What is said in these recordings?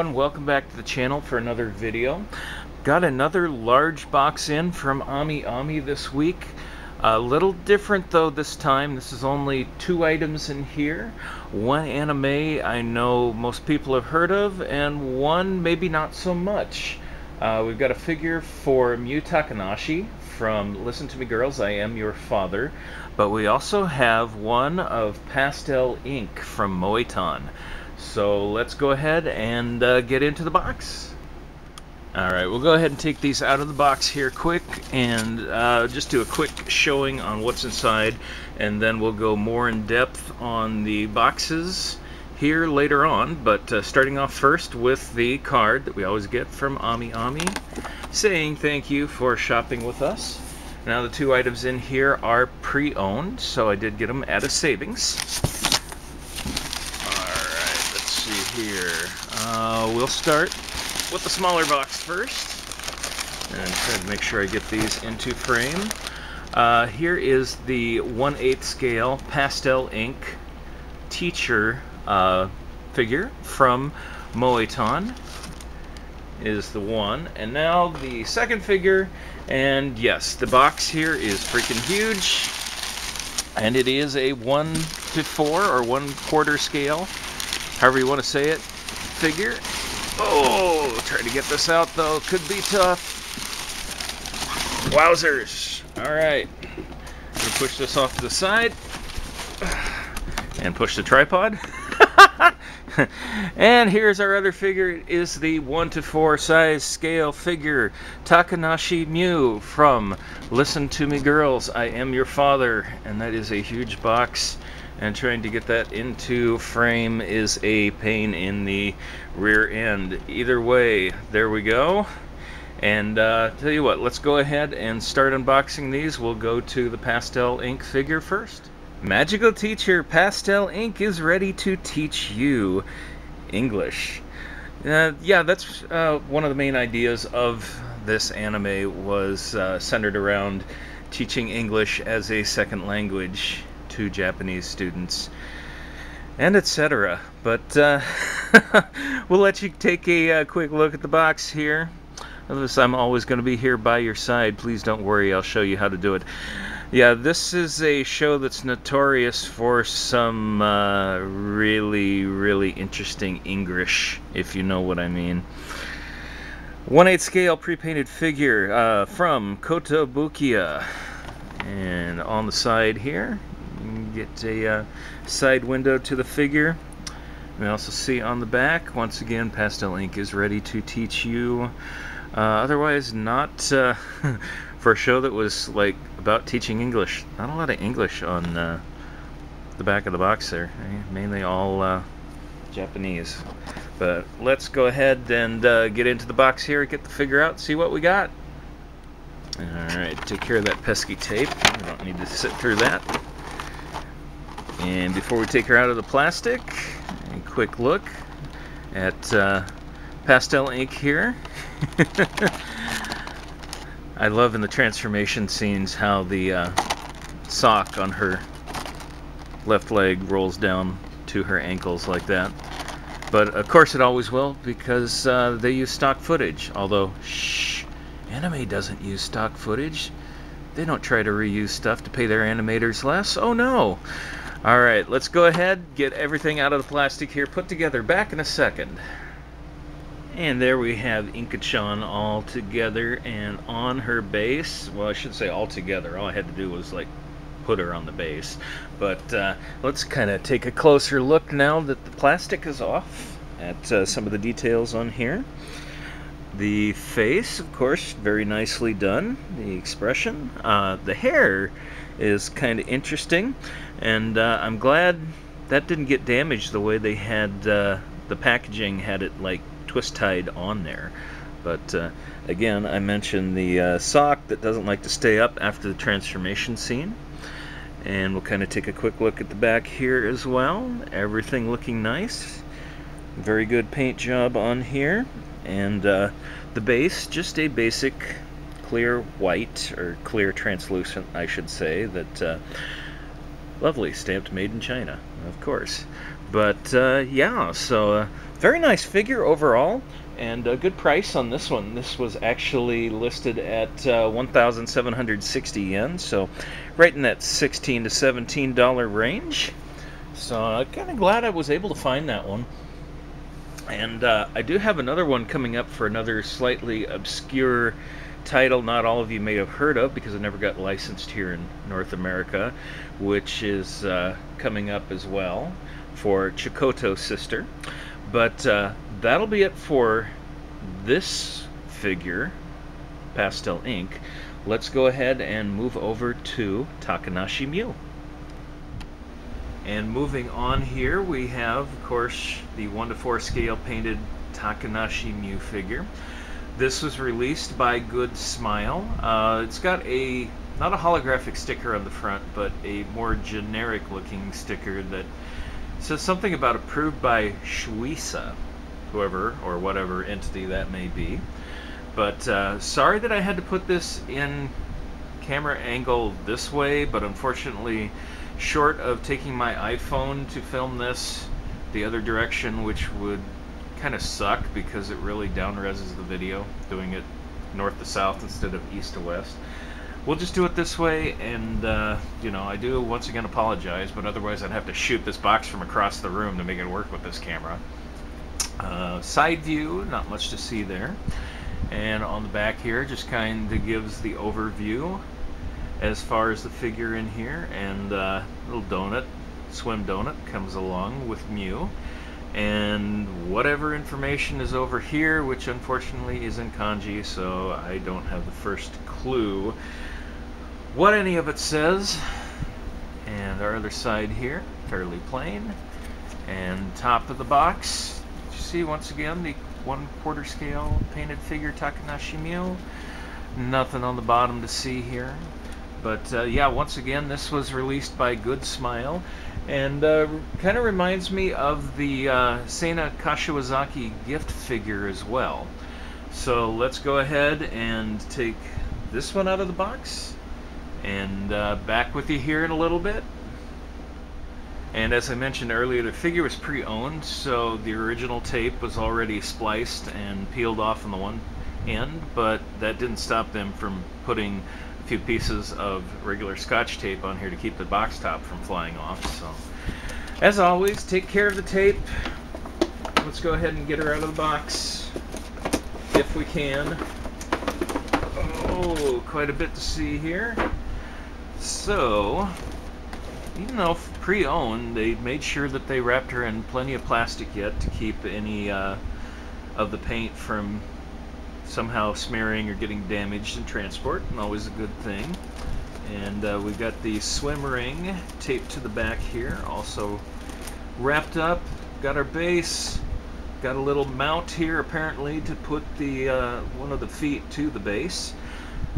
everyone, welcome back to the channel for another video. Got another large box in from AmiAmi this week. A little different though this time. This is only 2 items in here. One anime I know most people have heard of, and one maybe not so much. We've got a figure for Miu Takanashi from Listen to Me Girls, I Am Your Father. But we also have one of Pastel Ink from Moetan. So let's go ahead and get into the box. Alright, we'll go ahead and take these out of the box here quick and just do a quick showing on what's inside, and then we'll go more in depth on the boxes here later on. But starting off first with the card that we always get from AmiAmi saying thank you for shopping with us. Now the 2 items in here are pre-owned, so I did get them at a savings. Here. We'll start with the smaller box first and try to make sure I get these into frame. Here is the 1/8 scale Pastel Ink teacher figure from Moetan is the one. And now the second figure, and yes, the box here is freaking huge, and it is a 1/4 or 1/4 scale, however you want to say it, figure. Oh, try to get this out though, could be tough. Wowzers. Alright, we'll push this off to the side and push the tripod. And here's our other figure. It is the 1/4 size scale figure, Takanashi Miu from Listen to Me Girls, I Am Your Father. And that is a huge box, and trying to get that into frame is a pain in the rear end. Either way, there we go. And tell you what, let's go ahead and start unboxing these. We'll go to the Pastel Ink figure first. Magical Teacher Pastel Ink is ready to teach you English. Yeah, that's one of the main ideas of this anime, was centered around teaching English as a second language to Japanese students, and etc. But we'll let you take a quick look at the box here. Otherwise, I'm always going to be here by your side. Please don't worry, I'll show you how to do it. Yeah, this is a show that's notorious for some really interesting English, if you know what I mean. 1/8 scale pre-painted figure from Kotobukiya. And on the side here, you get a side window to the figure. We also see on the back, once again, Pastel Ink is ready to teach you. Otherwise, not for a show that was like about teaching English. Not a lot of English on the back of the box there. Mainly all Japanese. But let's go ahead and get into the box here, get the figure out, see what we got. Alright, take care of that pesky tape. We don't need to sit through that. And before we take her out of the plastic, a quick look at Pastel Ink here. I love in the transformation scenes how the sock on her left leg rolls down to her ankles like that. But of course it always will, because they use stock footage. Although, shh, anime doesn't use stock footage. They don't try to reuse stuff to pay their animators less. Oh no! Alright, let's go ahead, get everything out of the plastic here, put together. Back in a second. And there we have Inka-chan all together and on her base. Well, I shouldn't say all together. All I had to do was like put her on the base. But let's kind of take a closer look now that the plastic is off at some of the details on here. The face, of course, very nicely done. The expression. The hair is kind of interesting. And I'm glad that didn't get damaged the way they had the packaging had it like twist tied on there. But again, I mentioned the sock that doesn't like to stay up after the transformation scene. And we'll kind of take a quick look at the back here as well. Everything looking nice. Very good paint job on here. And the base, just a basic clear white, or clear translucent I should say, that lovely, stamped made in China, of course. But yeah, so very nice figure overall, and a good price on this one. This was actually listed at 1,760 yen, so right in that $16 to $17 range. So I'm kind of glad I was able to find that one. And I do have another one coming up for another slightly obscure title not all of you may have heard of because it never got licensed here in North America, which is coming up as well for Chikoto's sister. But that'll be it for this figure, Pastel Ink. Let's go ahead and move over to Takanashi Miu. And moving on here, we have, of course, the 1:4 scale painted Takanashi Miu figure. This was released by Good Smile. It's got not a holographic sticker on the front, but a more generic looking sticker that says something about approved by Shueisha, whoever or whatever entity that may be. But sorry that I had to put this in camera angle this way, but unfortunately, short of taking my iPhone to film this the other direction, which would kind of suck because it really down-reses the video, doing it north to south instead of east to west. We'll just do it this way, and you know, I do once again apologize, but otherwise I'd have to shoot this box from across the room to make it work with this camera. Side view, not much to see there. And on the back here, just kind of gives the overview as far as the figure in here, and little donut, swim donut, comes along with Miu. And whatever information is over here, which unfortunately is in kanji, so I don't have the first clue what any of it says. And our other side here, fairly plain. And top of the box, you see once again the 1/4 scale painted figure Takanashi Miu. Nothing on the bottom to see here. But yeah, once again, this was released by Good Smile, and kind of reminds me of the Seina Kashiwazaki gift figure as well. So let's go ahead and take this one out of the box, and back with you here in a little bit. And as I mentioned earlier, the figure was pre-owned, so the original tape was already spliced and peeled off on the one end, but that didn't stop them from putting a few pieces of regular Scotch tape on here to keep the box top from flying off. So, as always, take care of the tape. Let's go ahead and get her out of the box, if we can. Oh, quite a bit to see here. So, even though pre-owned, they made sure that they wrapped her in plenty of plastic yet to keep any of the paint from somehow smearing or getting damaged in transport, and always a good thing. And we've got the swim ring taped to the back here, also wrapped up. Got our base, got a little mount here apparently to put the one of the feet to the base.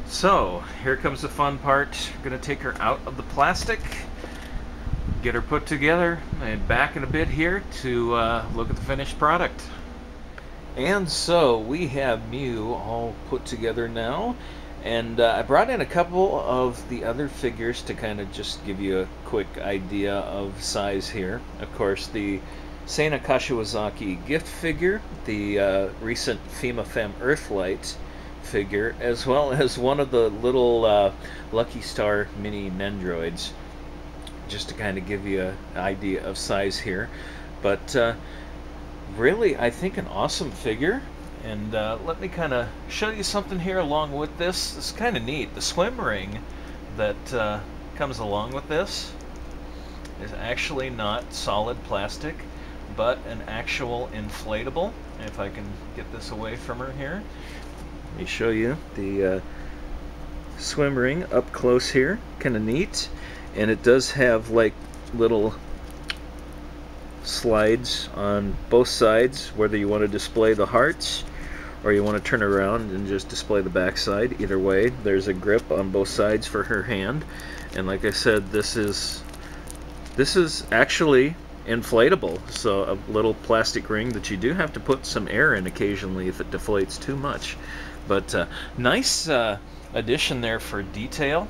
So here comes the fun part. Gonna take her out of the plastic, get her put together, and back in a bit here to look at the finished product. And so we have Miu all put together now, and I brought in a couple of the other figures to kind of just give you a quick idea of size here. Of course, the Seina Kashiwazaki gift figure, the recent FEMA Femme Earthlight figure, as well as one of the little Lucky Star mini Nendroids, just to kind of give you an idea of size here. But really, I think an awesome figure, and let me kind of show you something here along with this. It's kind of neat. The swim ring that comes along with this is actually not solid plastic, but an actual inflatable. If I can get this away from her here, let me show you the swim ring up close here. Kind of neat, and it does have like little slides on both sides, whether you want to display the hearts or you want to turn around and just display the back side. Either way, there's a grip on both sides for her hand, and like I said, this is actually inflatable, so a little plastic ring that you do have to put some air in occasionally if it deflates too much. But nice addition there for detail.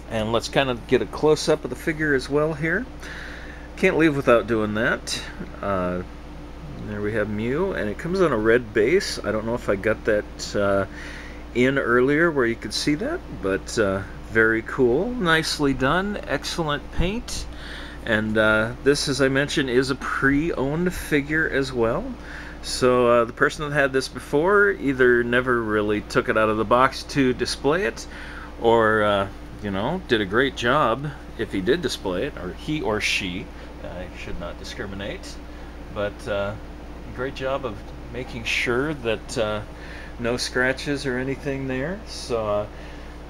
And let's kind of get a close-up of the figure as well here. Can't leave without doing that. There we have Miu, and it comes on a red base. I don't know if I got that in earlier where you could see that, but very cool. Nicely done. Excellent paint. And this, as I mentioned, is a pre-owned figure as well. So the person that had this before either never really took it out of the box to display it, or you know, did a great job if he did display it, or he or she. I should not discriminate, but great job of making sure that no scratches or anything there. So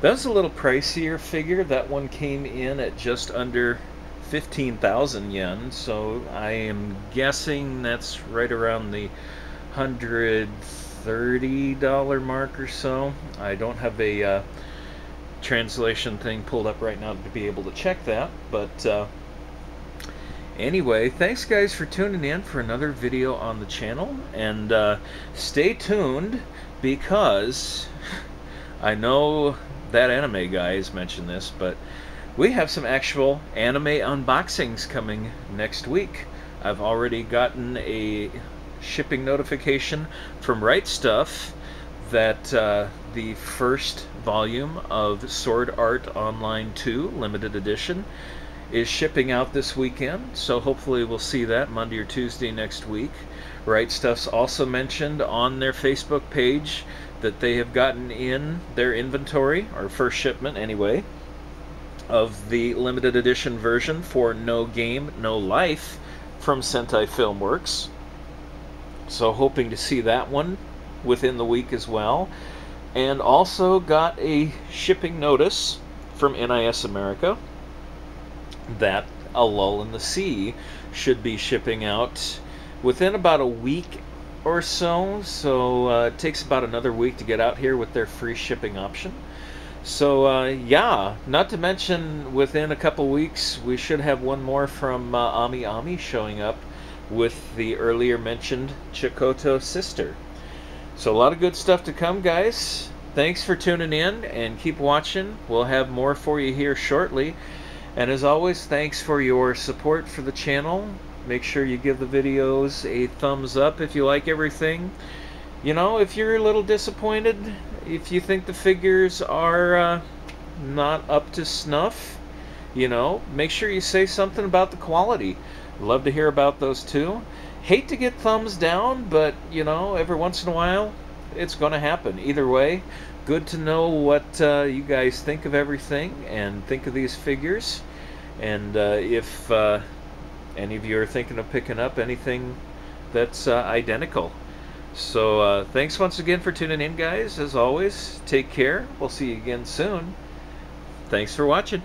that's a little pricier figure. That one came in at just under 15,000 yen, so I am guessing that's right around the $130 mark or so. I don't have a translation thing pulled up right now to be able to check that, but anyway, thanks guys for tuning in for another video on the channel, and stay tuned, because I know that anime guy has mentioned this, but we have some actual anime unboxings coming next week. I've already gotten a shipping notification from Right Stuff that the first volume of Sword Art Online 2 Limited Edition is shipping out this weekend, so hopefully we'll see that Monday or Tuesday next week. Right Stuff's also mentioned on their Facebook page that they have gotten in their inventory, or first shipment anyway, of the limited edition version for No Game, No Life from Sentai Filmworks. So hoping to see that one within the week as well. And also got a shipping notice from NIS America that A Lull in the Sea should be shipping out within about a week or so. So it takes about another week to get out here with their free shipping option. So yeah, not to mention within a couple weeks we should have one more from AmiAmi showing up with the earlier mentioned Chikoto sister. So a lot of good stuff to come, guys. Thanks for tuning in, and keep watching. We'll have more for you here shortly. And as always, thanks for your support for the channel. Make sure you give the videos a thumbs up if you like everything. You know, if you're a little disappointed, if you think the figures are not up to snuff, you know, make sure you say something about the quality. Love to hear about those too. Hate to get thumbs down, but, you know, every once in a while, it's going to happen. Either way, good to know what you guys think of everything and think of these figures. And if any of you are thinking of picking up anything that's identical. So thanks once again for tuning in, guys. As always, take care. We'll see you again soon. Thanks for watching.